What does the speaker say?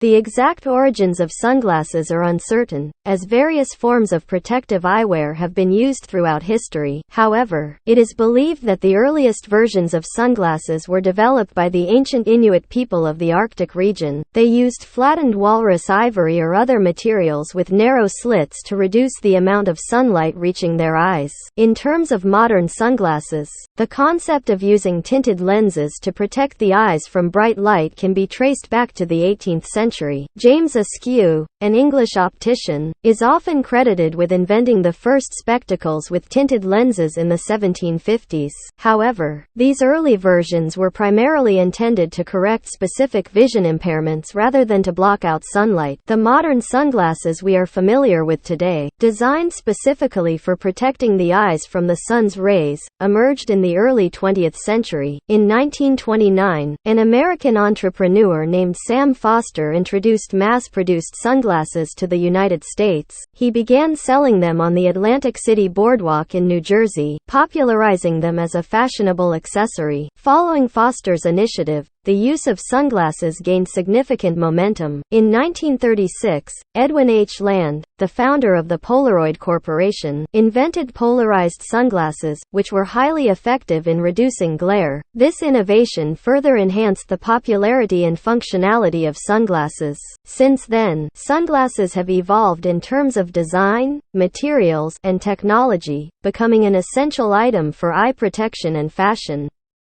The exact origins of sunglasses are uncertain, as various forms of protective eyewear have been used throughout history. However, it is believed that the earliest versions of sunglasses were developed by the ancient Inuit people of the Arctic region. They used flattened walrus ivory or other materials with narrow slits to reduce the amount of sunlight reaching their eyes. In terms of modern sunglasses, the concept of using tinted lenses to protect the eyes from bright light can be traced back to the 18th century. James Askew, an English optician, is often credited with inventing the first spectacles with tinted lenses in the 1750s. However, these early versions were primarily intended to correct specific vision impairments rather than to block out sunlight. The modern sunglasses we are familiar with today, designed specifically for protecting the eyes from the sun's rays, emerged in the early 20th century. In 1929, an American entrepreneur named Sam Foster introduced mass-produced sunglasses to the United States. He began selling them on the Atlantic City Boardwalk in New Jersey, popularizing them as a fashionable accessory. Following Foster's initiative, the use of sunglasses gained significant momentum. In 1936, Edwin H. Land, the founder of the Polaroid Corporation, invented polarized sunglasses, which were highly effective in reducing glare. This innovation further enhanced the popularity and functionality of sunglasses. Since then, sunglasses have evolved in terms of design, materials, and technology, becoming an essential item for eye protection and fashion.